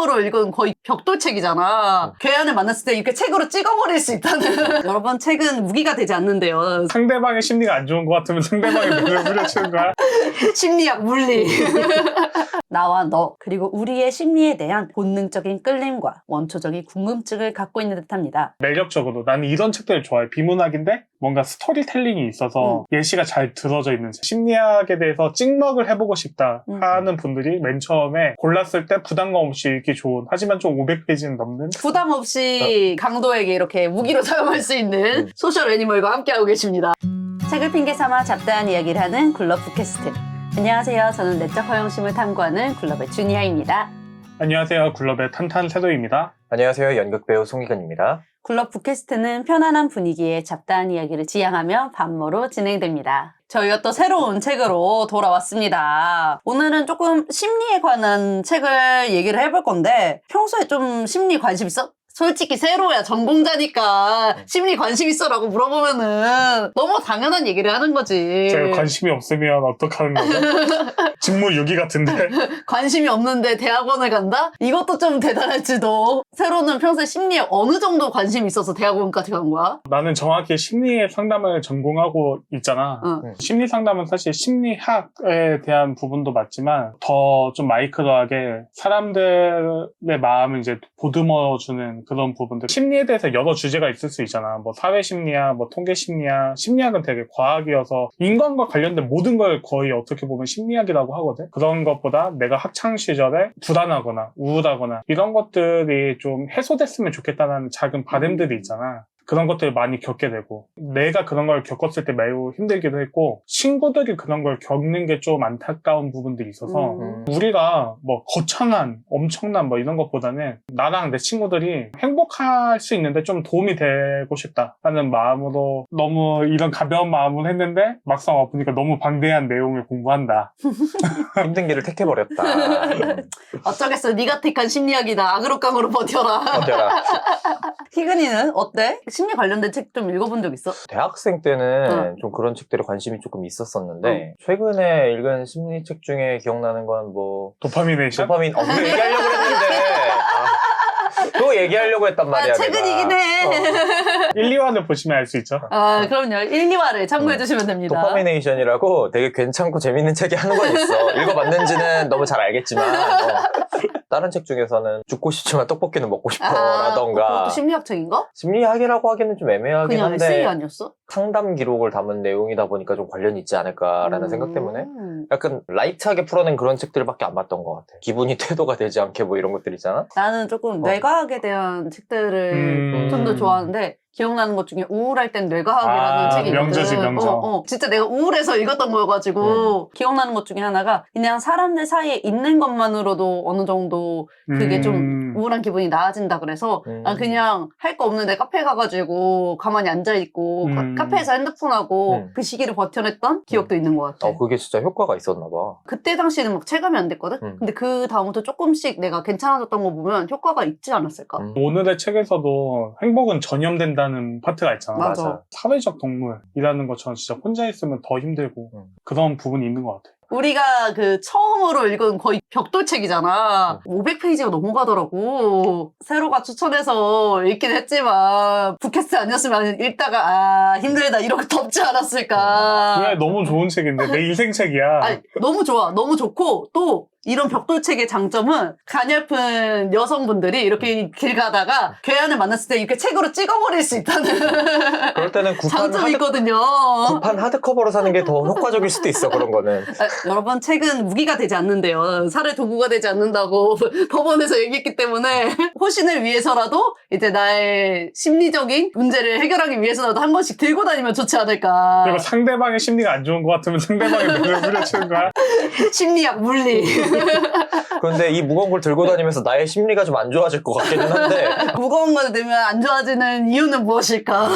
처음으로 읽은 거의 벽돌책이잖아. 괴한을 만났을 때 이렇게 책으로 찍어버릴 수 있다는. 여러분, 책은 무기가 되지 않는데요. 상대방의 심리가 안 좋은 것 같으면 상대방의 눈을 후려치는 거야. 심리학, 물리. 나와 너, 그리고 우리의 심리에 대한 본능적인 끌림과 원초적인 궁금증을 갖고 있는 듯합니다. 매력적으로 나는 이런 책들을 좋아해. 비문학인데 뭔가 스토리텔링이 있어서 예시가 잘 들어져 있는 책. 심리학에 대해서 찍먹을 해보고 싶다 하는 분들이 맨 처음에 골랐을 때 부담감 없이 읽기 좋은, 하지만 좀 500페이지는 넘는, 부담 없이 강도에게 이렇게 무기로 사용할 수 있는 소셜 애니멀과 함께하고 계십니다. 책을 핑계 삼아 잡다한 이야기를 하는 굴럽 팟캐스트. 안녕하세요. 저는 내적 허영심을 탐구하는 굴럽의 주니아입니다. 안녕하세요. 굴럽의 탄탄태도입니다. 안녕하세요. 연극배우 송희근입니다. 굴럽 팟캐스트는 편안한 분위기에 잡다한 이야기를 지향하며 반모로 진행됩니다. 저희가 또 새로운 책으로 돌아왔습니다. 오늘은 조금 심리에 관한 책을 얘기를 해볼 건데, 평소에 좀 심리 관심 있어? 솔직히 세로야, 전공자니까 심리 관심 있어라고 물어보면은 너무 당연한 얘기를 하는 거지. 제가 관심이 없으면 어떡하는 거죠? 직무유기 같은데. 관심이 없는데 대학원을 간다? 이것도 좀 대단할지도. 세로는 평소에 심리에 어느 정도 관심이 있어서 대학원까지 간 거야? 나는 정확히 심리 상담을 전공하고 있잖아. 심리 상담은 사실 심리학에 대한 부분도 맞지만 더 좀 마이크로하게 사람들의 마음을 이제 보듬어주는 그런 부분들. 심리에 대해서 여러 주제가 있을 수 있잖아. 뭐 사회심리학, 뭐 통계심리학. 심리학은 되게 과학이어서 인간과 관련된 모든 걸 거의 어떻게 보면 심리학이라고 하거든. 그런 것보다 내가 학창 시절에 불안하거나 우울하거나 이런 것들이 좀 해소됐으면 좋겠다는 작은 바람들이 있잖아. 그런 것들을 많이 겪게 되고, 내가 그런 걸 겪었을 때 매우 힘들기도 했고, 친구들이 그런 걸 겪는 게 좀 안타까운 부분들이 있어서 우리가 뭐 거창한 엄청난 뭐 이런 것보다는 나랑 내 친구들이 행복할 수 있는데 좀 도움이 되고 싶다 하는 마음으로 너무 이런 가벼운 마음을 했는데, 막상 와보니까 너무 방대한 내용을 공부한다. 힘든 길을 택해버렸다. 어쩌겠어. 니가틱한 심리학이다. 아그로깡으로 버텨라. 어쩌라. 희근이는 어때? 심리 관련된 책 좀 읽어본 적 있어? 대학생 때는 좀 그런 책들에 관심이 조금 있었었는데 최근에 읽은 심리책 중에 기억나는 건 뭐 도파미네이션? 도파민 그거 얘기하려고 했는데 그거 얘기하려고 했단 말이야. 최근이긴 해. 1, 2화를 보시면 알 수 있죠. 그럼요. 1, 2화를 참고해 주시면 됩니다. 도파미네이션이라고 되게 괜찮고 재밌는 책이 하는 건 있어. 읽어봤는지는 너무 잘 알겠지만 다른 책 중에서는 죽고 싶지만 떡볶이는 먹고 싶어 라던가. 그것도 심리학 책인가? 심리학이라고 하기는 좀 애매하긴 그냥 한데 에세이 아니었어? 상담 기록을 담은 내용이다 보니까 좀 관련이 있지 않을까라는 생각 때문에 약간 라이트하게 풀어낸 그런 책들밖에 안 봤던 것 같아. 기분이 퇴도가 되지 않게 뭐 이런 것들 있잖아. 나는 조금 뇌과학에 대한 책들을 좀 더 좋아하는데, 기억나는 것 중에 우울할 땐 뇌과학이라는 책이 있거든. 명저지, 명저. 진짜 내가 우울해서 읽었던 거여가지고 기억나는 것 중에 하나가 그냥 사람들 사이에 있는 것만으로도 어느 정도 그게 좀 우울한 기분이 나아진다 그래서 그냥 할 거 없는데 카페 가가지고 가만히 앉아있고 카페에서 핸드폰하고 그 시기를 버텨냈던 기억도 있는 것 같아. 그게 진짜 효과가 있었나 봐. 그때 당시에는 막 체감이 안 됐거든? 근데 그 다음부터 조금씩 내가 괜찮아졌던 거 보면 효과가 있지 않았을까? 오늘의 책에서도 행복은 전염된다는 파트가 있잖아. 맞아. 사회적 동물이라는 것처럼 진짜 혼자 있으면 더 힘들고 그런 부분이 있는 것 같아. 우리가 그 처음으로 읽은 거의 벽돌책이잖아. 500페이지가 넘어가더라고. 세로가 추천해서 읽긴 했지만 팟캐스트 아니었으면 읽다가 힘들다 이렇게 덥지 않았을까. 왜? 너무 좋은 책인데 내 인생 책이야. 아니, 너무 좋아. 너무 좋고 또 이런 벽돌책의 장점은 가냘픈 여성분들이 이렇게 길 가다가 괴한을 만났을 때 이렇게 책으로 찍어버릴 수 있다는 그럴 때는 장점이 있거든요. 구판 하드커버로 사는 게 더 효과적일 수도 있어. 그런 거는. 여러분, 책은 무기가 되지 않는데요. 살해 도구가 되지 않는다고 법원에서 얘기했기 때문에 호신을 위해서라도 이제 나의 심리적인 문제를 해결하기 위해서라도 한 번씩 들고 다니면 좋지 않을까. 그리고 상대방의 심리가 안 좋은 것 같으면 상대방의 눈을 후려치는 거야. 심리학, 물리. 그런데 이 무거운 걸 들고 다니면서 나의 심리가 좀 안 좋아질 것 같기는 한데 무거운 걸 들면 안 좋아지는 이유는 무엇일까?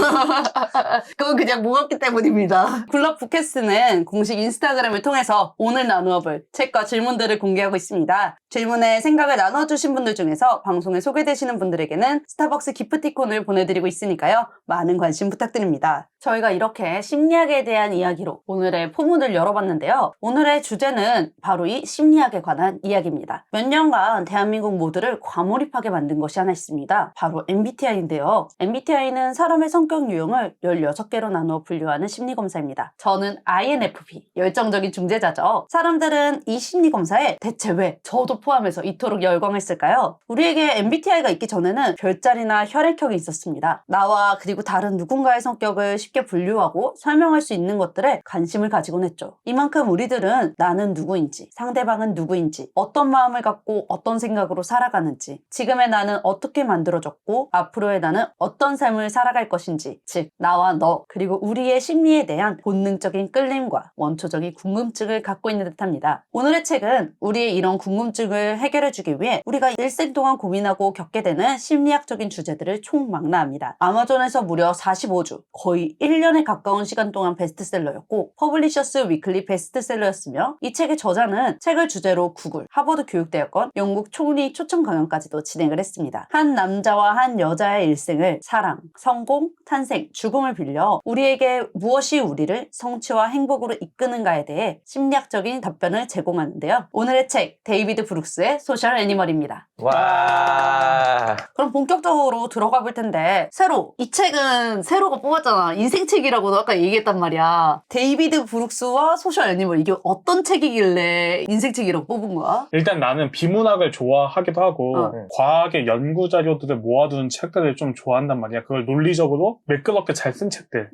그건 그냥 무겁기 때문입니다. 굴럽 팟캐스트는 공식 인스타그램을 통해서 오늘 나누어 볼 책과 질문들을 공개하고 있습니다. 질문에 생각을 나눠주신 분들 중에서 방송에 소개되시는 분들에게는 스타벅스 기프티콘을 보내드리고 있으니까요. 많은 관심 부탁드립니다. 저희가 이렇게 심리학에 대한 이야기로 오늘의 포문을 열어봤는데요. 오늘의 주제는 바로 이 심리학에 관한 이야기입니다. 몇 년간 대한민국 모두를 과몰입하게 만든 것이 하나 있습니다. 바로 MBTI인데요. MBTI는 사람의 성격 유형을 16개로 나누어 분류하는 심리검사입니다. 저는 INFP, 열정적인 중재자죠. 사람들은 이 심리검사에 대체 왜 저도 포함해서 이토록 열광했을까요? 우리에게 MBTI가 있기 전에는 별자리나 혈액형이 있었습니다. 나와 그리고 다른 누군가의 성격을 쉽게 분류하고 설명할 수 있는 것들에 관심을 가지곤 했죠. 이만큼 우리들은 나는 누구인지, 상대방은 누구인지, 어떤 마음을 갖고 어떤 생각으로 살아가는지, 지금의 나는 어떻게 만들어졌고 앞으로의 나는 어떤 삶을 살아갈 것인지, 즉 나와 너 그리고 우리의 심리에 대한 본능적인 끌림과 원초적인 궁금증을 갖고 있는 듯합니다. 오늘의 책은 우리의 이런 궁금증을 해결해주기 위해 우리가 일생 동안 고민하고 겪게 되는 심리학적인 주제들을 총망라합니다. 아마존에서 무려 45주, 거의 1년에 가까운 시간 동안 베스트셀러였고 퍼블리셔스 위클리 베스트셀러였으며 이 책의 저자는 책을 주제로 구글, 하버드 교육대학원, 영국 총리 초청 강연까지도 진행을 했습니다. 한 남자와 한 여자의 일생을 사랑, 성공, 탄생, 죽음을 빌려 우리에게 무엇이 우리를 성취와 행복으로 이끄는가에 대해 심리학적인 답변을 제공하는데요. 오늘의 책, 데이비드 브룩스의 소셜 애니멀입니다. 와. 그럼 본격적으로 들어가 볼 텐데 이 책은 세로가 뽑았잖아. 인생책이라고도 아까 얘기했단 말이야. 데이비드 브룩스와 소셜 애니멀, 이게 어떤 책이길래 인생책이라고 뽑은 거야? 일단 나는 비문학을 좋아하기도 하고 과학의 연구 자료들을 모아두는 책들을 좀 좋아한단 말이야. 그걸 논리적으로 매끄럽게 잘 쓴 책들.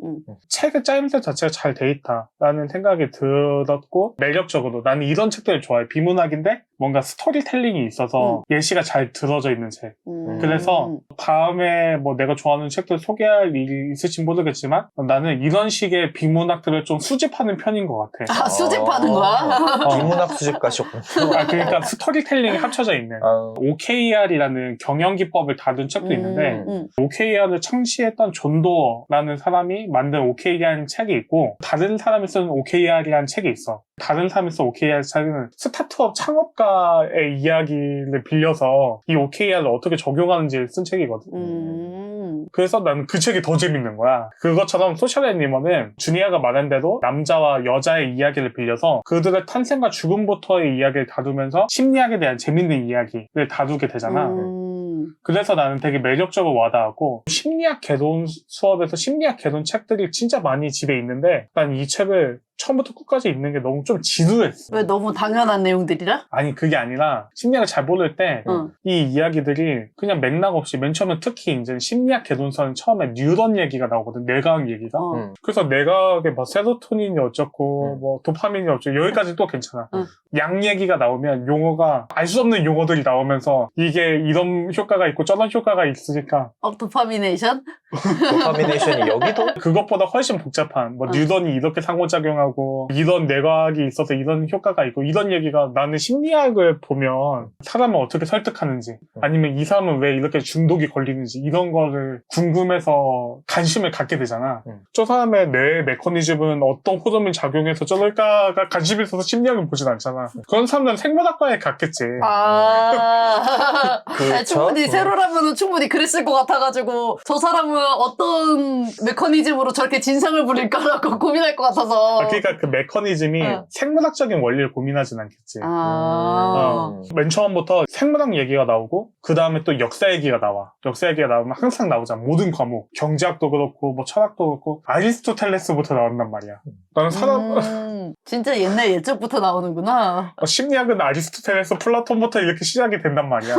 책의 짜임새 자체가 잘 돼 있다라는 생각이 들었고 매력적으로 나는 이런 책들을 좋아해. 비문학인데 뭔가 스토리텔링이 있어서 예시가 잘 들어져 있는 책. 그래서 다음에 뭐 내가 좋아하는 책들 소개할 일이 있을지 모르겠지만 나는 이런 식의 비문학들을 좀 수집하는 편인 것 같아. 아, 수집하는 거야? 비문학 수집가셨군요. 그러니까 스토리텔링이 합쳐져 있는 OKR이라는 경영기법을 다룬 책도 있는데 OKR을 창시했던 존 도어라는 사람이 만든 OKR이라는 책이 있고 다른 사람이 쓴 OKR이라는 책이 있어. 다른 사람이 쓴 OKR 책은 스타트업 창업가의 이야기를 빌려서 이 OKR을 어떻게 적용하는지를 쓴 책이거든. 그래서 나는 그 책이 더 재밌는 거야. 그것처럼 소셜 애니멀은 주니아가 말한 대로 남자와 여자의 이야기를 빌려서 그들의 탄생과 죽음부터의 이야기를 다루면서 심리학에 대한 재밌는 이야기를 다루게 되잖아. 그래서 나는 되게 매력적으로 와닿았고 심리학 개론 수업에서 심리학 개론 책들이 진짜 많이 집에 있는데 난 이 책을 처음부터 끝까지 읽는 게 너무 좀 지루했어. 왜 너무 당연한 내용들이라? 아니 그게 아니라 심리학을 잘 모를 때 이 이야기들이 그냥 맥락 없이 맨 처음에 특히 이제 심리학 개론서는 처음에 뉴런 얘기가 나오거든. 뇌과학 얘기가. 그래서 뇌과학에 뭐 세로토닌이 어쩌고 뭐 도파민이 어쩌고 여기까지 또 괜찮아. 약 얘기가 나오면 용어가 알 수 없는 용어들이 나오면서 이게 이런 효과가 있고 저런 효과가 있으니까 도파미네이션? 도파미네이션이 여기도? 그것보다 훨씬 복잡한 뭐 뉴런이 이렇게 상호작용하고 이런 뇌과학이 있어서 이런 효과가 있고 이런 얘기가 나는 심리학을 보면 사람을 어떻게 설득하는지 아니면 이 사람은 왜 이렇게 중독이 걸리는지 이런 거를 궁금해서 관심을 갖게 되잖아. 저 사람의 뇌 메커니즘은 어떤 호르몬이 작용해서 저럴까가 관심이 있어서 심리학을 보진 않잖아. 그런 사람들은 생물학과에 갔겠지. 충분히 세로라면 충분히 그랬을 것 같아가지고 저 사람은 어떤 메커니즘으로 저렇게 진상을 부릴까라고 고민할 것 같아서. 그러니까 그 메커니즘이 생물학적인 원리를 고민하진 않겠지. 맨 처음부터 생물학 얘기가 나오고 그 다음에 또 역사 얘기가 나와. 역사 얘기가 나오면 항상 나오잖아. 모든 과목. 경제학도 그렇고 뭐 철학도 그렇고 아리스토텔레스부터 나온단 말이야. 나는 사람 진짜 옛날 예적부터 나오는구나. 심리학은 아리스토텔레스, 플라톤부터 이렇게 시작이 된단 말이야.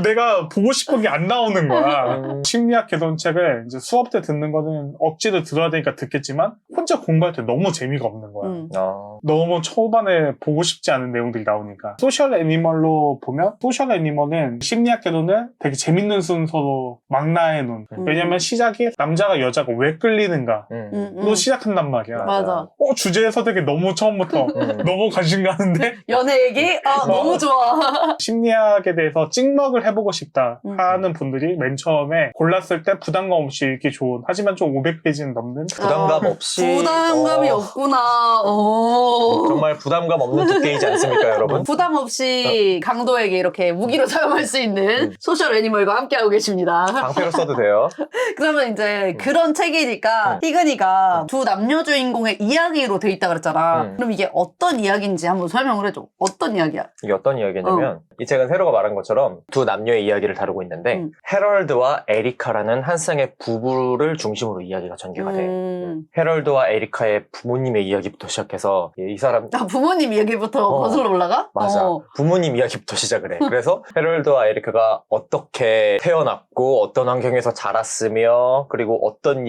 내가 보고 싶은 게 안 나오는 거야. 심리학 개론책을 이제 수업 때 듣는 거는 억지로 들어야 되니까 듣겠지만 혼자 공부할 때 너무 재미가 없는 거야. 너무 초반에 보고 싶지 않은 내용들이 나오니까. 소셜 애니멀로 보면 소셜 애니멀은 심리학 개론을 되게 재밌는 순서로 망라해놓은. 왜냐면 시작이 남자가 여자가 왜 끌리는가로 시작한단 말이야. 맞아. 주제에서 되게 너무 처음부터 너무 관심 가는데 연애 얘기? 너무 좋아. 심리학에 대해서 찍먹을 해보고 싶다 하는 분들이 맨 처음에 골랐을 때 부담감 없이 읽기 좋은 하지만 좀 500페이지는 넘는 부담감 없이 부담감이 없구나. 오. 정말 부담감 없는 두께이지 않습니까, 여러분? 부담 없이 강도에게 이렇게 무기로 사용할 수 있는 소셜 애니멀과 함께하고 계십니다. 방패로 써도 돼요. 그러면 이제 그런 책이니까 희근이가 두 남녀 주인공의 이야기로 돼 있다 그랬잖아. 그럼 이게 어떤 이야기인지 한번 설명을 해줘. 어떤 이야기야? 이게 어떤 이야기냐면 이 책은 세로가 말한 것처럼 두 남녀의 이야기를 다루고 있는데 헤럴드와 에리카라는 한 쌍의 부부를 중심으로 이야기가 전개가 돼. 헤럴드와 에리카의 부모님의 이야기부터 시작해서 이 사람 부모님 이야기부터 거슬러 올라가? 맞아. 부모님 이야기부터 시작을 해. 그래서 헤럴드와 에리카가 어떻게 태어났고 어떤 환경에서 자랐으며 그리고 어떤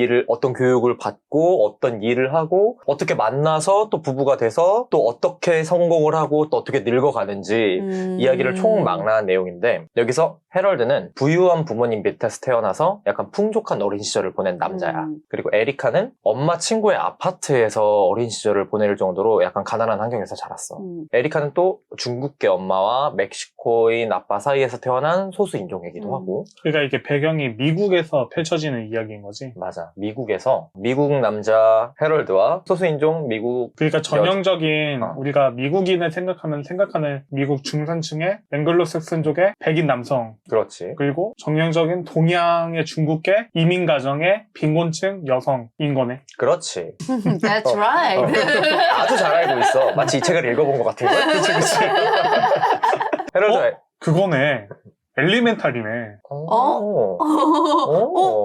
교육을 받고 어떤 일을 하고 어떻게 만나서 또 부부가 돼서 또 어떻게 성공을 하고 또 어떻게 늙어가는지 이야기를 총망라한 내용인데 여기서 헤럴드는 부유한 부모님 밑에서 태어나서 약간 풍족한 어린 시절을 보낸 남자야. 그리고 에리카는 엄마 친구의 아파트에서 어린 시절을 보낼 정도로 약간 가난한 환경에서 자랐어. 에리카는 또 중국계 엄마와 멕시코인 아빠 사이에서 태어난 소수 인종이기도 하고. 그러니까 이게 배경이 미국에서 펼쳐지는 이야기인 거지. 맞아. 미국에서 미국 남자 헤럴드와 소수 인종 미국 그러니까 전형적인 우리가 미국인을 생각하는 미국 중산층의 앵글로색슨족의 백인 남성 그렇지. 그리고 정형적인 동양의 중국계 이민 가정의 빈곤층 여성인 거네. 그렇지. That's right. 아주 잘 알고 있어. 마치 이 책을 읽어본 것 같은 걸. 그치. 헤럴드 그거네. 엘리멘탈이네.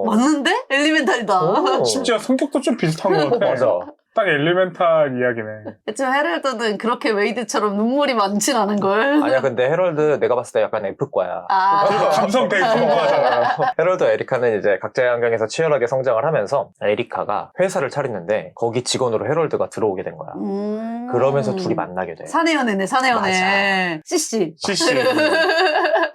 맞는데? 엘리멘탈이다. 심지어 성격도 좀 비슷한 것 같아. 맞아. 딱 엘리멘탈 이야기네. 지금 헤럴드는 그렇게 웨이드처럼 눈물이 많진 않은걸. 아니야, 근데 헤럴드 내가 봤을 때 약간 F과야. 감성 되게 풍부하잖아. 헤럴드와 에리카는 이제 각자의 환경에서 치열하게 성장을 하면서 에리카가 회사를 차리는데 거기 직원으로 헤럴드가 들어오게 된 거야. 그러면서 둘이 만나게 돼. 사내연애네, 사내연애. 맞아. CC.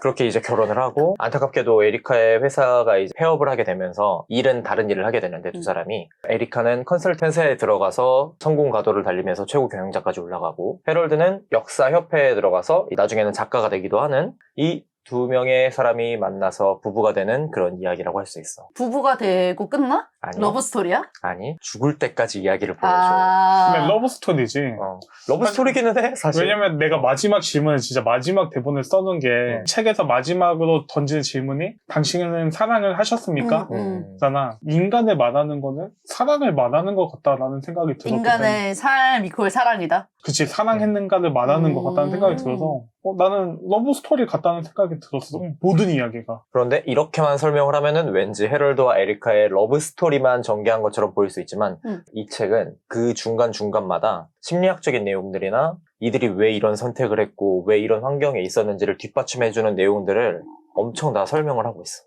그렇게 이제 결혼을 하고 안타깝게도 에리카의 회사가 이제 폐업을 하게 되면서 일은 다른 일을 하게 되는데 두 사람이 에리카는 컨설팅 회사에 들어가서 성공 가도를 달리면서 최고 경영자까지 올라가고 헤럴드는 역사협회에 들어가서 나중에는 작가가 되기도 하는 이 두 명의 사람이 만나서 부부가 되는 그런 이야기라고 할 수 있어. 부부가 되고 끝나? 아니. 러브스토리야? 아니, 죽을 때까지 이야기를 보여줘. 근데 러브 스토리지. 러브 스토리기는 해, 사실. 왜냐면 내가 마지막 질문을 진짜 마지막 대본을 써놓은 게 책에서 마지막으로 던지는 질문이 당신은 사랑을 하셨습니까? 잖아. 인간을 말하는 거는 사랑을 말하는 것 같다라는 생각이 들었거든. 인간의 삶 이퀄 사랑이다. 그치, 사랑했는가를 말하는 것 같다는 생각이 들어서 나는 러브 스토리 같다는 생각이 들었어. 모든 이야기가. 그런데 이렇게만 설명을 하면은 왠지 헤럴드와 에리카의 러브 스토리만 전개한 것처럼 보일 수 있지만 이 책은 그 중간중간마다 심리학적인 내용들이나 이들이 왜 이런 선택을 했고 왜 이런 환경에 있었는지를 뒷받침해주는 내용들을 엄청 다 설명을 하고 있어.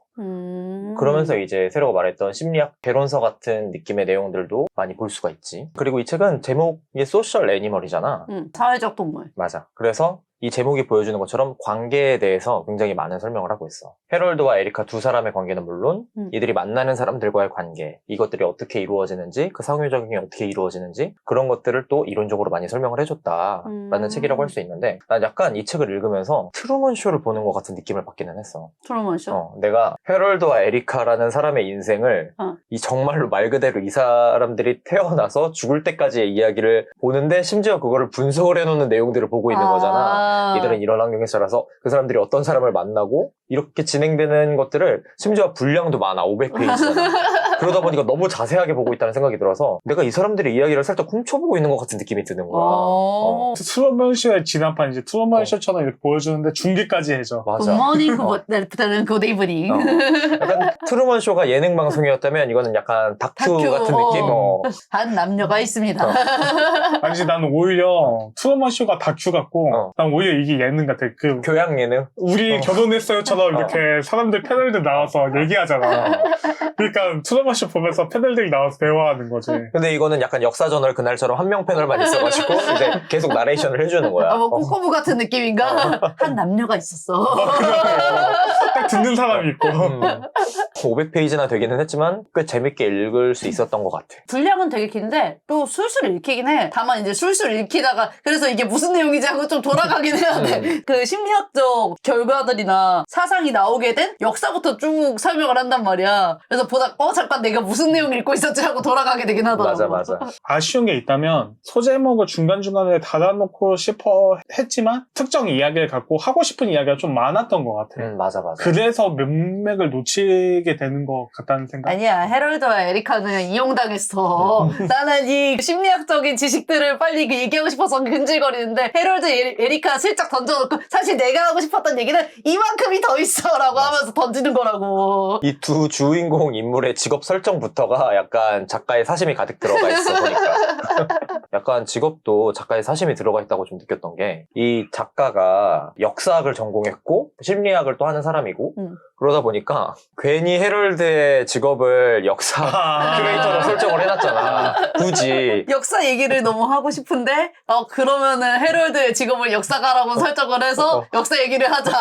그러면서 이제 세로가 말했던 심리학 개론서 같은 느낌의 내용들도 많이 볼 수가 있지. 그리고 이 책은 제목이 소셜 애니멀이잖아. 사회적 동물. 맞아. 그래서 이 제목이 보여주는 것처럼 관계에 대해서 굉장히 많은 설명을 하고 있어. 헤럴드와 에리카 두 사람의 관계는 물론 이들이 만나는 사람들과의 관계, 이것들이 어떻게 이루어지는지, 그 상호작용이 어떻게 이루어지는지 그런 것들을 또 이론적으로 많이 설명을 해줬다라는 책이라고 할 수 있는데 난 약간 이 책을 읽으면서 트루먼 쇼를 보는 것 같은 느낌을 받기는 했어. 트루먼 쇼? 내가 헤럴드와 에리카라는 사람의 인생을 이 정말로 말 그대로 이 사람들이 태어나서 죽을 때까지의 이야기를 보는데 심지어 그거를 분석을 해놓는 내용들을 보고 있는 거잖아. 이들은 이런 환경에서 자라서 그 사람들이 어떤 사람을 만나고 이렇게 진행되는 것들을 심지어 분량도 많아. 500페이지잖아. 그러다 보니까 너무 자세하게 보고 있다는 생각이 들어서 내가 이 사람들의 이야기를 살짝 훔쳐보고 있는 것 같은 느낌이 드는 거야. 트루먼 쇼의 진화판 이제 트루먼 쇼처럼 이렇게 보여주는데 중계까지 해줘. 맞아. 굿모닝 굿 이브닝. 약간 트루먼 쇼가 예능 방송이었다면 이거는 약간 다큐 같은 느낌? 한 남녀가 있습니다. 아니지, 나는 오히려 트루먼 쇼가 다큐 같고 난 오히려 이게 예능 같아. 그 교양 예능? 우리 결혼했어요처럼 이렇게 사람들 패널들 나와서 얘기하잖아. 그러니까 트루먼 쇼 보면서 패널들이 나와서 대화하는 거지. 근데 이거는 약간 역사저널 그날처럼 한 명 패널만 있어가지고 이제 계속 나레이션을 해주는 거야. 뭐 꼬꼬부 같은 느낌인가? 한 남녀가 있었어. 딱 듣는 사람이 있고. 500페이지나 되기는 했지만 꽤 재밌게 읽을 수 있었던 것 같아. 분량은 되게 긴데 또 술술 읽히긴 해. 다만 이제 술술 읽히다가 그래서 이게 무슨 내용이지 하고 좀 돌아가긴 해야 돼. 그 심리학적 결과들이나 사상이 나오게 된 역사부터 쭉 설명을 한단 말이야. 그래서 보다 잠깐 내가 무슨 내용 읽고 있었지 하고 돌아가게 되긴 하더라고. 맞아. 아쉬운 게 있다면 소제목을 중간중간에 닫아놓고 싶어 했지만 특정 이야기를 갖고 하고 싶은 이야기가 좀 많았던 것 같아. 맞아. 그래서 맥을 놓치게 되는 것 같다는 생각. 아니야, 헤럴드와 에리카는 이용당했어. 나는 이 심리학적인 지식들을 빨리 얘기하고 싶어서 근질거리는데 헤럴드 에리카 슬쩍 던져놓고 사실 내가 하고 싶었던 얘기는 이만큼이 더 있어 라고 하면서 던지는 거라고. 이 두 주인공 인물의 직업 설정부터가 약간 작가의 사심이 가득 들어가 있어 보니까. 약간 직업도 작가의 사심이 들어가 있다고 좀 느꼈던 게 이 작가가 역사학을 전공했고 심리학을 또 하는 사람이고 그러다 보니까 괜히 헤럴드의 직업을 역사 큐레이터로 설정을 해놨잖아. 굳이. 역사 얘기를 너무 하고 싶은데 그러면은 헤럴드의 직업을 역사가라고 설정을 해서 역사 얘기를 하자.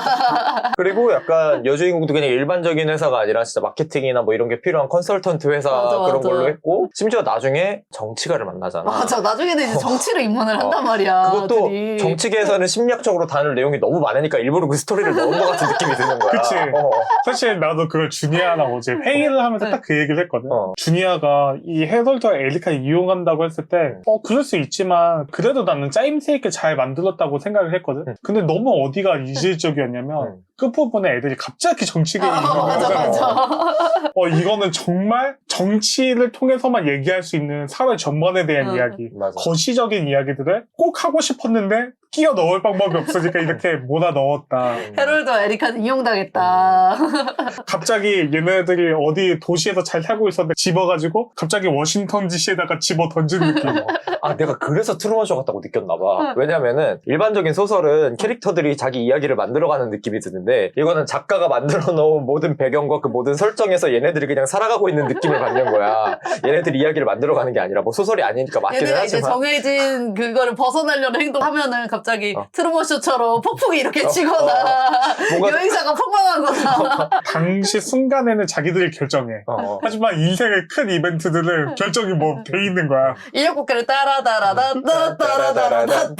그리고 약간 여주인공도 그냥 일반적인 회사가 아니라 진짜 마케팅이나 뭐 이런 게 필요한 컨설턴트 회사 맞아, 그런 맞아. 걸로 했고 심지어 나중에 정치가를 만나잖아. 맞아, 나중에는 이제 정치로 입문을 한단 말이야. 그것도 둘이. 정치계에서는 심리학적으로 다룰 내용이 너무 많으니까 일부러 그 스토리를 넣은 것 같은 느낌이 드는 거야. 그치. 사실 나도 그걸 주니아랑 어제 회의를 하면서 딱 그 얘기를 했거든. 주니아가 이 헤럴드와 에리카를 이용한다고 했을 때 그럴 수 있지만 그래도 나는 짜임새 있게 잘 만들었다고 생각을 했거든. 근데 너무 어디가 이질적이었냐면 끝부분에 애들이 갑자기 정치계에 맞아. 이거는 정말 정치를 통해서만 얘기할 수 있는 사회 전반에 대한 이야기, 맞아. 거시적인 이야기들을 꼭 하고 싶었는데 끼워 넣을 방법이 없으니까 이렇게 몰아 넣었다. 헤럴드와 에리카는 이용당했다. 갑자기 얘네들이 어디 도시에서 잘 살고 있었는데 집어가지고 갑자기 워싱턴 DC에다가 집어 던진 느낌. 내가 그래서 트루먼 쇼 같다고 느꼈나 봐. 왜냐면은 일반적인 소설은 캐릭터들이 자기 이야기를 만들어가는 느낌이 드는데 이거는 작가가 만들어 놓은 모든 배경과 그 모든 설정에서 얘네들이 그냥 살아가고 있는 느낌을 받는 거야. 얘네들이 이야기를 만들어가는 게 아니라 뭐 소설이 아니니까 맞기는 얘네가 이제 하지만 정해진 그거를 벗어나려는 행동하면은 갑자기 트루먼 쇼처럼 폭풍이 이렇게 치거나 뭔가- 여행사가 폭망하거나. 당시 순간에는 자기들이 결정해. 하지만 인생의 큰 이벤트들을 결정이 뭐 돼 있는 거야. 인력곡계를 따라다라다따라다라다따.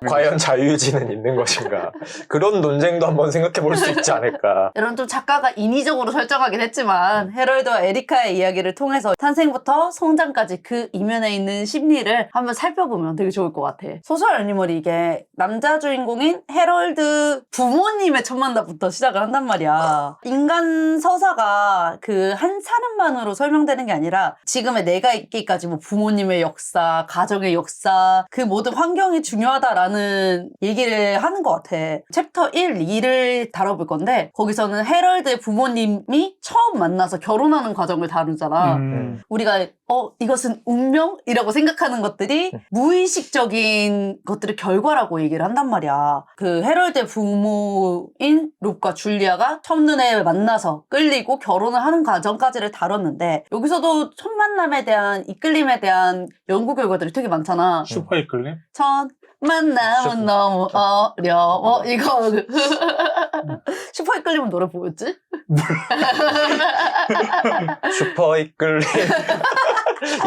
과연 자유의지는 있는 것인가. 그런 논쟁도 한번 생각해 볼 수 있지 않을까. 이런 좀 작가가 인위적으로 설정하긴 했지만 헤럴드와 에리카의 이야기를 통해서 탄생부터 성장까지 그 이면에 있는 심리를 한번 살펴보면 되게 좋을 것 같아. 소설 애니멀이 이게 남자 주인공인 헤럴드 부모님의 첫 만남부터 시작을 한단 말이야. 인간 서사가 그 한 사람만으로 설명되는 게 아니라 지금의 내가 있기까지 뭐 부모님의 역사, 가정의 역사, 그 모든 환경이 중요하다라는 얘기를 하는 것 같아. 챕터 1, 2를 다뤄볼 건데 거기서는 헤럴드의 부모님이 처음 만나서 결혼하는 과정을 다루잖아. 우리가 이것은 운명이라고 생각하는 것들이 무의식적인 것들의 결과라고 얘기를 한단 말이야. 그 헤럴드의 부모인 롭과 줄리아가 첫눈에 만나서 끌리고 결혼을 하는 과정까지를 다뤘는데 여기서도 첫 만남에 대한 이끌림에 대한 연구 결과들이 되게 많잖아. 슈퍼 이끌림? 첫 만남은 너무 어려워. 이거 슈퍼 이끌림은 노래 뭐였지? 슈퍼 이끌림.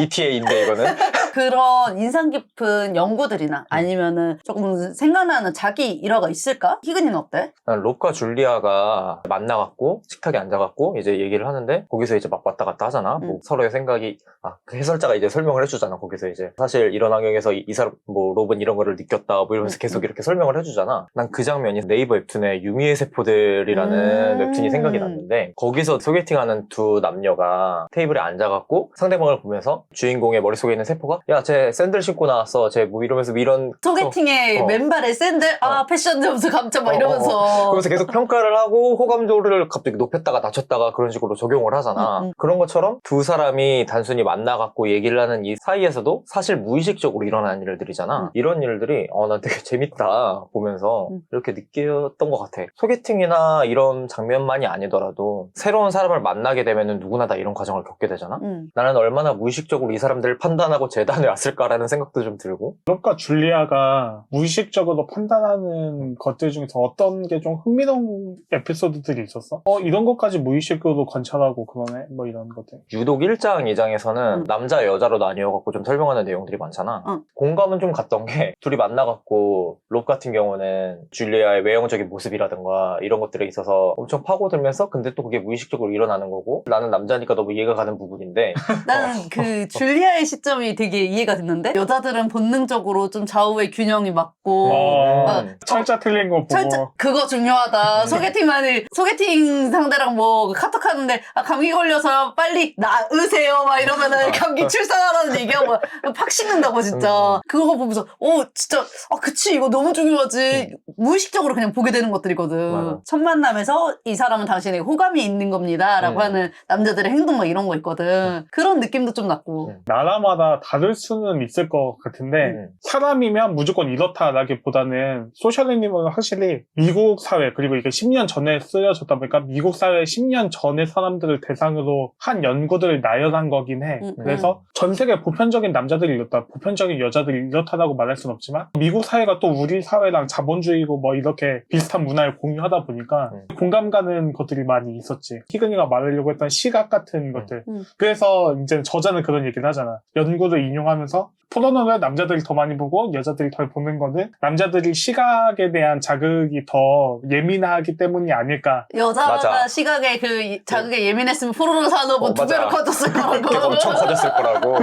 ETA인데 이거는. 그런 인상 깊은 연구들이나 아니면은 조금 생각나는 자기 일화가 있을까? 희근이는 어때? 롭과 줄리아가 만나갖고 식탁에 앉아갖고 이제 얘기를 하는데 거기서 이제 막 왔다 갔다 하잖아. 뭐 서로의 생각이 그 해설자가 이제 설명을 해주잖아. 거기서 이제 사실 이런 환경에서 이 사람 뭐 롭은 이런 거를 느꼈다 뭐 이러면서 계속 이렇게 설명을 해주잖아. 난 그 장면이 네이버 웹툰의 유미의 세포들이라는 웹툰이 생각이 났는데 거기서 소개팅하는 두 남녀가 테이블에 앉아갖고 상대방을 보면서 주인공의 머릿속에 있는 세포가 야, 쟤 샌들 신고 나왔어. 쟤 뭐 이러면서 이런 소개팅에 맨발에 샌들 패션 점수 감점 막 이러면서 그러면서 계속 평가를 하고 호감도를 갑자기 높였다가 낮췄다가 그런 식으로 적용을 하잖아. 그런 것처럼 두 사람이 단순히 만나갖고 얘기를 하는 이 사이에서도 사실 무의식적으로 일어나는 일들이잖아. 이런 일들이 난 되게 재밌다 보면서 이렇게 느꼈던 것 같아. 소개팅이나 이런 장면만이 아니더라도 새로운 사람을 만나게 되면 누구나 다 이런 과정을 겪게 되잖아. 나는 얼마나 무의식적으로 이 사람들을 판단하고 결단에 왔을까라는 생각도 좀 들고. 롭과 줄리아가 무의식적으로 판단하는 것들 중에서 어떤 게 좀 흥미로운 에피소드들이 있었어? 이런 것까지 무의식으로 관찰하고 그러네? 뭐 이런 것들. 유독 1장, 2장에서는 남자, 여자로 나뉘어갖고 좀 설명하는 내용들이 많잖아. 공감은 좀 갔던 게 둘이 만나갖고 롭 같은 경우는 줄리아의 외형적인 모습이라든가 이런 것들에 있어서 엄청 파고들면서 근데 또 그게 무의식적으로 일어나는 거고 나는 남자니까 너무 이해가 가는 부분인데 나는 그 줄리아의 시점이 되게 이해가 됐는데 여자들은 본능적으로 좀 좌우의 균형이 맞고 철자 틀린 거 보고. 그거 중요하다. 소개팅 상대랑 뭐 카톡 하는데 감기 걸려서 빨리 나으세요 막 이러면은 감기 출산하라는 얘기하고 팍 식는다고 진짜. 그거 보면서 진짜 그치 이거 너무 중요하지. 무의식적으로 그냥 보게 되는 것들이거든. 맞아. 첫 만남에서 이 사람은 당신에게 호감이 있는 겁니다 라고 하는 남자들의 행동 막 이런 거 있거든. 그런 느낌도 좀 났고. 나라마다 다를 수는 있을 것 같은데 사람이면 무조건 이렇다라기보다는 소셜애니멀은 확실히 미국 사회 그리고 이게 10년 전에 쓰여졌다 보니까 미국 사회 10년 전의 사람들을 대상으로 한 연구들을 나열한 거긴 해. 그래서 전 세계 보편적인 남자들이 이렇다, 보편적인 여자들이 이렇다라고 말할 순 없지만 미국 사회가 또 우리 사회랑 자본주의고 뭐 이렇게 비슷한 문화를 공유하다 보니까 공감 가는 것들이 많이 있었지. 희근이가 말하려고 했던 시각 같은 것들. 그래서 이제 저자는 그런 얘기를 하잖아. 연구를 인용하면서 포르노를 남자들이 더 많이 보고 여자들이 덜 보는 거는 남자들이 시각에 대한 자극이 더 예민하기 때문이 아닐까. 여자가 맞아. 시각에 그 자극에 예민했으면 포르노 산업은 두 배로 커졌을 거라고. 걔가 엄청 커졌을 거라고.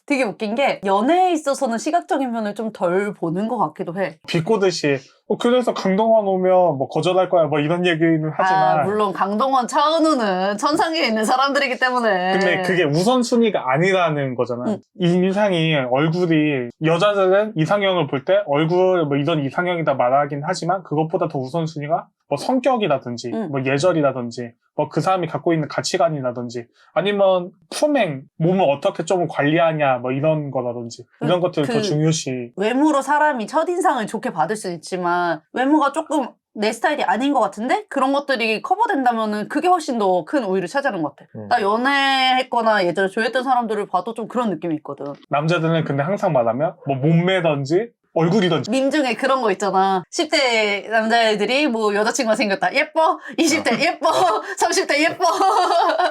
되게 웃긴 게 연애에 있어서는 시각적인 면을 좀 덜 보는 것 같기도 해. 비꼬듯이 그래서 강동원 오면 뭐 거절할 거야 뭐 이런 얘기는 하지만 물론 강동원, 차은우는 천상계에 있는 사람들이기 때문에. 근데 그게 우선순위가 아니라는 거잖아. 인상이 얼굴이 여자들은 이상형을 볼 때 얼굴 뭐 이런 이상형이다 말하긴 하지만 그것보다 더 우선순위가 뭐 성격이라든지 뭐 예절이라든지 뭐 그 사람이 갖고 있는 가치관이라든지 아니면 품행, 몸을 어떻게 좀 관리하냐 뭐 이런 거라든지 이런 것들을 더 중요시. 외모로 사람이 첫인상을 좋게 받을 수 있지만 외모가 조금 내 스타일이 아닌 것 같은데 그런 것들이 커버된다면은 그게 훨씬 더 큰 우위를 차지하는 것 같아. 나 연애했거나 예전에 좋아했던 사람들을 봐도 좀 그런 느낌이 있거든. 남자들은 근데 항상 말하면 뭐 몸매든지 얼굴이든지 밈 중에 그런 거 있잖아. 10대 남자애들이 뭐 여자친구가 생겼다. 예뻐? 20대 예뻐? 30대 예뻐?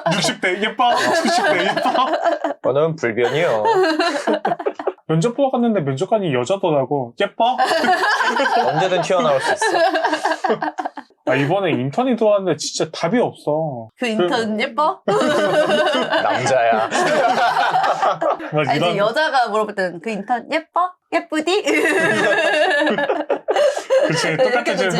60대 예뻐? 70대 예뻐? 저는 불변이요. 면접 보러 갔는데 면접관이 여자더라고. 예뻐? 언제든 튀어나올 수 있어. 이번에 인턴이 들어왔는데 진짜 답이 없어. 그 인턴 예뻐? 남자야. 이제 여자가 물어볼 때는 그 인턴 예뻐? 예쁘디? 그치, 똑같은 질문.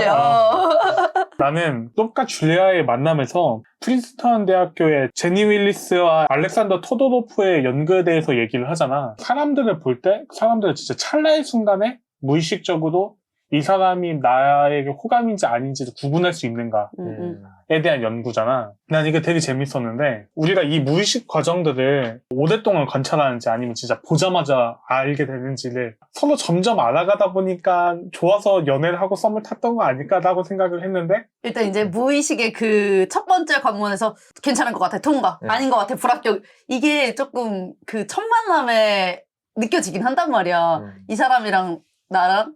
나는 롭과 줄리아의 만남에서 프린스턴 대학교의 제니 윌리스와 알렉산더 토도로프의 연구에 대해서 얘기를 하잖아. 사람들을 볼 때 사람들은 진짜 찰나의 순간에 무의식적으로 이 사람이 나에게 호감인지 아닌지를 구분할 수 있는가에 대한 연구잖아. 난 이게 되게 재밌었는데 우리가 이 무의식 과정들을 오랫동안 관찰하는지 아니면 진짜 보자마자 알게 되는지를 서로 점점 알아가다 보니까 좋아서 연애를 하고 썸을 탔던 거 아닐까라고 생각을 했는데 일단 이제 무의식의 그 첫 번째 관문에서 괜찮은 것 같아, 통과. 아닌 것 같아, 불합격. 이게 조금 그 첫 만남에 느껴지긴 한단 말이야. 이 사람이랑 나랑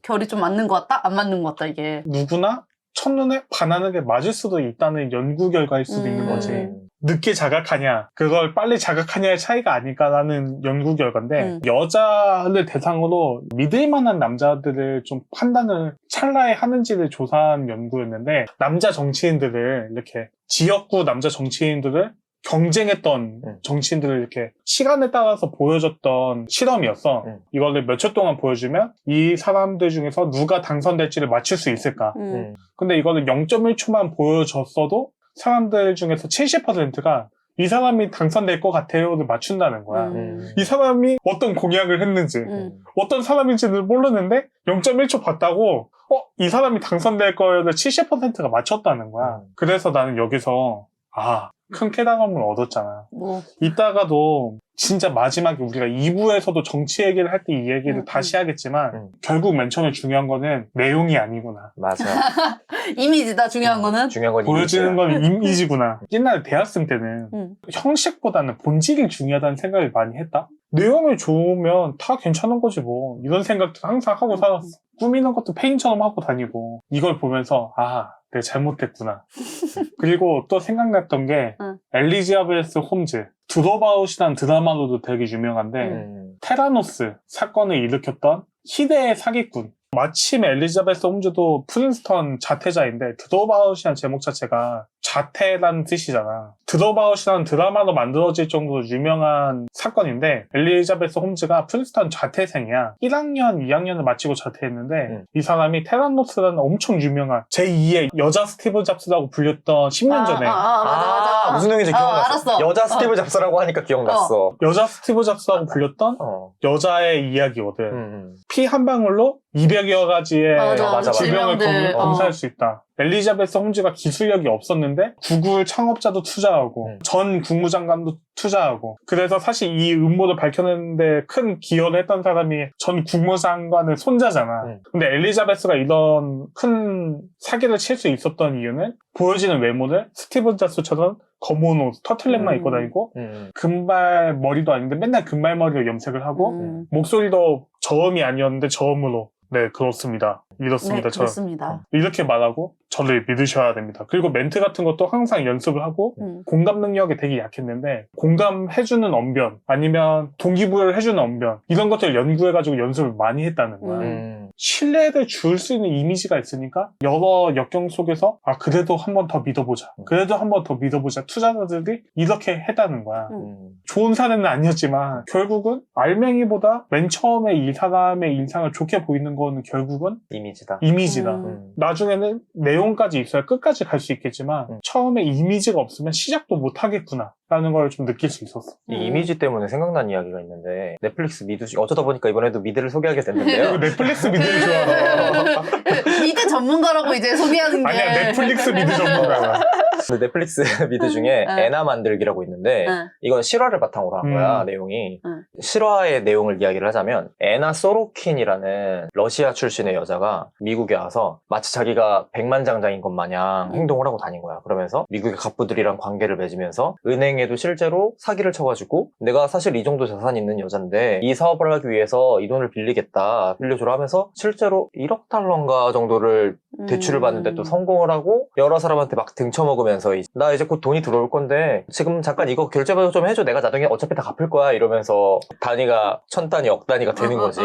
결이 좀 맞는 것 같다? 안 맞는 것 같다, 이게. 누구나 첫눈에 반하는 게 맞을 수도 있다는 연구 결과일 수도 있는 거지. 늦게 자각하냐, 그걸 빨리 자각하냐의 차이가 아닐까라는 연구 결과인데 여자를 대상으로 믿을 만한 남자들을 좀 판단을 찰나에 하는지를 조사한 연구였는데 남자 정치인들을 이렇게 지역구 남자 정치인들을 경쟁했던 정치인들을 이렇게 시간에 따라서 보여줬던 실험이었어. 이거를 몇 초 동안 보여주면 이 사람들 중에서 누가 당선될지를 맞출 수 있을까. 근데 이거를 0.1초만 보여줬어도 사람들 중에서 70%가 이 사람이 당선될 것 같아요를 맞춘다는 거야. 이 사람이 어떤 공약을 했는지 어떤 사람인지는 모르는데 0.1초 봤다고 이 사람이 당선될 거를 70%가 맞췄다는 거야. 그래서 나는 여기서 큰 깨달음을 얻었잖아. 뭐. 이따가도 진짜 마지막에 우리가 2부에서도 정치 얘기를 할 때 이 얘기를 다시 하겠지만 결국 맨 처음에 중요한 거는 내용이 아니구나. 맞아. 이미지다, 중요한 거는. 중요한 건 보여지는 이미지야. 건 이미지구나. 옛날에 대학생 때는 음. 형식보다는 본질이 중요하다는 생각을 많이 했다. 내용이 좋으면 다 괜찮은 거지 뭐. 이런 생각도 항상 하고 살았어. 꾸미는 것도 페인처럼 하고 다니고 이걸 보면서 아 내가 잘못했구나. 그리고 또 생각났던 게 엘리자베스 홈즈 드롭아웃이라는 드라마로도 되게 유명한데 테라노스 사건을 일으켰던 희대의 사기꾼. 마침 엘리자베스 홈즈도 프린스턴 자퇴자인데 드롭아웃이라는 제목 자체가 자퇴라는 뜻이잖아. 드롭아웃이라는 드라마로 만들어질 정도로 유명한 사건인데 엘리자베스 홈즈가 프린스턴 자퇴생이야. 1학년, 2학년을 마치고 자퇴했는데 이 사람이 테라노스라는 엄청 유명한 제2의 여자 스티브 잡스라고 불렸던 10년 전에 맞아. 무슨 내용인지 기억났어. 알았어. 여자 스티브 잡스라고 하니까 기억났어. 여자 스티브 잡스라고 불렸던 여자의 이야기거든. 피 한 방울로 200여 가지의 맞아. 질병을 질병들. 검사할 수 있다. 엘리자베스 홈즈가 기술력이 없었는데 구글 창업자도 투자하고 전 국무장관도 투자하고 그래서 사실 이 음모를 밝혀내는데 큰 기여를 했던 사람이 전 국무장관의 손자잖아. 근데 엘리자베스가 이런 큰 사기를 칠 수 있었던 이유는 보여지는 외모를 스티브 잡스처럼 검은 옷, 터틀넥만 입고 다니고 금발 머리도 아닌데 맨날 금발 머리로 염색을 하고 목소리도 저음이 아니었는데 저음으로 네 그렇습니다. 이렇습니다. 네, 그렇습니다. 이렇게 말하고 저를 믿으셔야 됩니다. 그리고 멘트 같은 것도 항상 연습을 하고 공감 능력이 되게 약했는데 공감해주는 언변 아니면 동기부여를 해주는 언변 이런 것들을 연구해가지고 연습을 많이 했다는 거야. 신뢰를 줄 수 있는 이미지가 있으니까 여러 역경 속에서 아 그래도 한 번 더 믿어보자. 그래도 한 번 더 믿어보자. 투자자들이 이렇게 했다는 거야. 좋은 사례는 아니었지만 결국은 알맹이보다 맨 처음에 이 사람의 인상을 좋게 보이는 거는 결국은 이미지다. 나중에는 내용까지 있어야 끝까지 갈 수 있겠지만 처음에 이미지가 없으면 시작도 못 하겠구나 라는 걸 좀 느낄 수 있었어. 이 이미지 때문에 생각난 이야기가 있는데 넷플릭스 미드 중 어쩌다 보니까 이번에도 미드를 소개하게 됐는데요. 넷플릭스 미드를 좋아하나? 미드 전문가라고 이제 소개하는 게. 아니야 넷플릭스 미드 전문가야. 근데 넷플릭스 미드 중에 애나 만들기라고 있는데 이건 실화를 바탕으로 한 거야 내용이. 실화의 내용을 이야기를 하자면 애나 소로킨이라는 러시아 출신의 여자가 미국에 와서 마치 자기가 백만장자인 것 마냥 행동을 하고 다닌 거야. 그러면서 미국의 갑부들이랑 관계를 맺으면서 은행에도 실제로 사기를 쳐가지고 내가 사실 이 정도 자산이 있는 여잔데 이 사업을 하기 위해서 이 돈을 빌리겠다 빌려주라 하면서 실제로 1억 달러인가 정도를 대출을 받는데 또 성공을 하고 여러 사람한테 막 등쳐먹으면서 나 이제 곧 돈이 들어올 건데 지금 잠깐 이거 결제 좀 해줘. 내가 나중에 어차피 다 갚을 거야 이러면서 단위가 천 단위 억 단위가 되는 거지.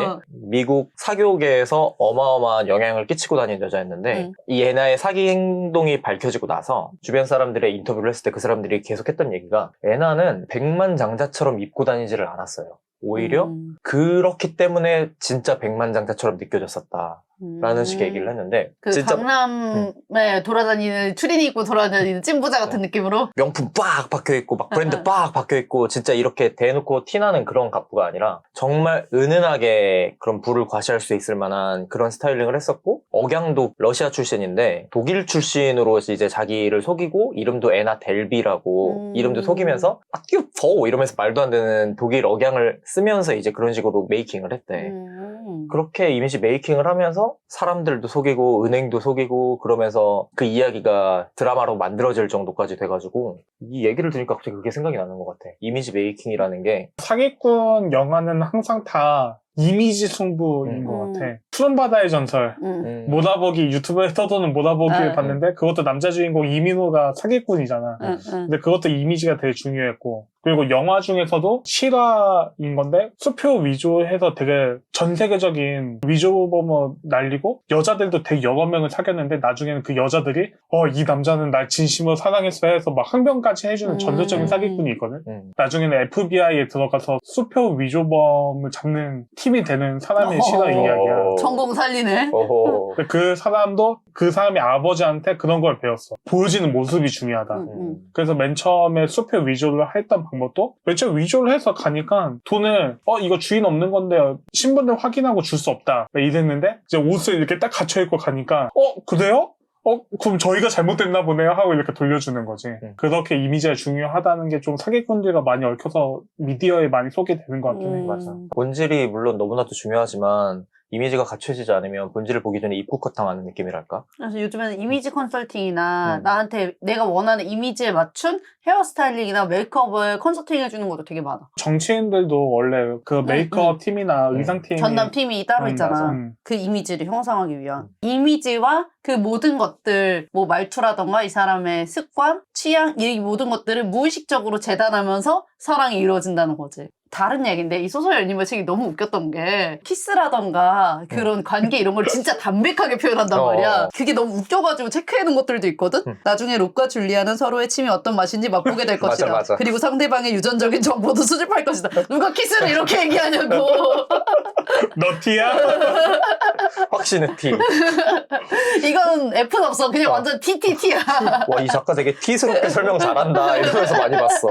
미국 사교계에서 어마어마한 영향을 끼치고 다니는 여자였는데 이 애나의 사기 행동이 밝혀지고 나서 주변 사람들의 인터뷰를 했을 때 그 사람들이 계속 했던 얘기가 애나는 백만장자처럼 입고 다니지를 않았어요. 오히려 그렇기 때문에 진짜 백만장자처럼 느껴졌었다. 라는 식의 얘기를 했는데 그 진짜 강남에 돌아다니는 추리닝 입고 돌아다니는 찐부자 같은 느낌으로 명품 빡 박혀있고 막 브랜드 빡 박혀있고 진짜 이렇게 대놓고 티나는 그런 갑부가 아니라 정말 은은하게 그런 부를 과시할 수 있을 만한 그런 스타일링을 했었고 억양도 러시아 출신인데 독일 출신으로 이제 자기를 속이고 이름도 에나 델비라고 이름도 속이면서 띠우퍼 이러면서 말도 안 되는 독일 억양을 쓰면서 이제 그런 식으로 메이킹을 했대. 그렇게 이미지 메이킹을 하면서 사람들도 속이고 은행도 속이고 그러면서 그 이야기가 드라마로 만들어질 정도까지 돼가지고 이 얘기를 들으니까 갑자기 그게 생각이 나는 것 같아. 이미지 메이킹이라는 게 사기꾼 영화는 항상 다 이미지 승부인 것 같아. 푸른 바다의 전설 모다보기 유튜브에 떠도는 모다보기를 봤는데 그것도 남자 주인공 이민호가 사기꾼이잖아. 근데 그것도 이미지가 되게 중요했고 그리고 영화 중에서도 실화인 건데 수표 위조해서 되게 전 세계적인 위조범을 날리고 여자들도 되게 여러 명을 사귀었는데 나중에는 그 여자들이 이 남자는 날 진심으로 사랑했어 해서 막 항변까지 해주는 전설적인 사기꾼이 있거든. 나중에는 FBI에 들어가서 수표 위조범을 잡는 팀이 되는 사람의 실화 이야기야. 전공 살리네. 그 사람도 그 사람이 아버지한테 그런 걸 배웠어. 보여지는 모습이 중요하다. 그래서 맨 처음에 수표 위조를 했던 방법도 맨 처음에 위조를 해서 가니까 돈을 이거 주인 없는 건데 신분을 확인하고 줄 수 없다 이랬는데 이제 옷을 이렇게 딱 갖춰 입고 가니까 그래요? 그럼 저희가 잘못됐나 보네요 하고 이렇게 돌려주는 거지. 그렇게 이미지가 중요하다는 게 좀 사기꾼들과 많이 얽혀서 미디어에 많이 소개되는 것 같긴 해. 맞아. 본질이 물론 너무나도 중요하지만 이미지가 갖춰지지 않으면 본질을 보기 전에 입국컷 당하는 느낌이랄까? 그래서 요즘에는 이미지 컨설팅이나 음. 나한테 내가 원하는 이미지에 맞춘 헤어스타일링이나 메이크업을 컨설팅 해주는 것도 되게 많아. 정치인들도 원래 그 메이크업 팀이나 의상팀이 전담팀이 따로 있잖아. 맞아. 그 이미지를 형성하기 위한. 이미지와 그 모든 것들, 뭐 말투라던가 이 사람의 습관, 취향, 이 모든 것들을 무의식적으로 재단하면서 사랑이 이루어진다는 거지. 다른 얘기인데 이 소설 애니메 책이 너무 웃겼던 게 키스라던가 그런 관계 이런 걸 진짜 담백하게 표현한단 말이야. 그게 너무 웃겨가지고 체크해놓은 것들도 있거든. 나중에 록과 줄리아는 서로의 침이 어떤 맛인지 맛보게 될 것이다. 맞아. 그리고 상대방의 유전적인 정보도 수집할 것이다. 누가 키스를 이렇게 얘기하냐고. 너 티야? 확신의 티. 이건 F는 없어. 그냥 완전 TTT야. 와, 이 작가 되게 티스럽게 설명 잘한다. 이러면서 많이 봤어.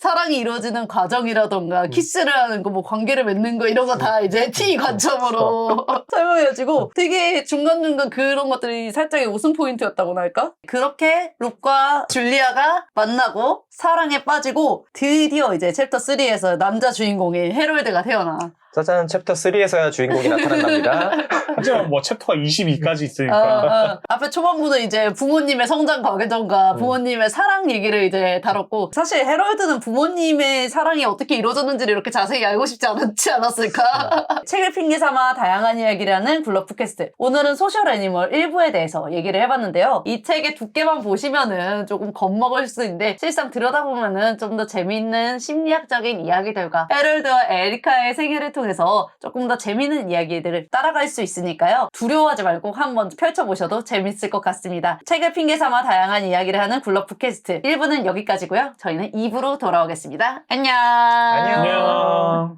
사랑이 이루어지는 과정이라던가 키스를 하는 거, 뭐 관계를 맺는 거 이런 거 다 이제 T 관점으로 설명해가지고 되게 중간중간 그런 것들이 살짝의 웃음 포인트였다고나 할까? 그렇게 룩과 줄리아가 만나고 사랑에 빠지고 드디어 이제 챕터 3에서 남자 주인공인 헤럴드가 태어나. 짜잔, 챕터 3에서야 주인공이 나타난답니다. 하지만 뭐 챕터가 22까지 있으니까. 앞에 초반부는 이제 부모님의 성장 과정과 부모님의 사랑 얘기를 이제 다뤘고, 사실 헤럴드는 부모님의 사랑이 어떻게 이루어졌는지를 이렇게 자세히 알고 싶지 않았을까? 책을 핑계 삼아 다양한 이야기를 하는 굴러프캐스트. 오늘은 소셜 애니멀 1부에 대해서 얘기를 해봤는데요. 이 책의 두께만 보시면은 조금 겁먹을 수 있는데 실상 들여다보면은 좀 더 재미있는 심리학적인 이야기들과 헤럴드와 에리카의 생애를 통해서 조금 더 재미있는 이야기들을 따라갈 수 있으니까요. 두려워하지 말고 한번 펼쳐보셔도 재밌을 것 같습니다. 책을 핑계 삼아 다양한 이야기를 하는 굴러프캐스트 1부는 여기까지고요. 저희는 2부로 돌아오겠습니다. 안녕. 안녕. 안녕.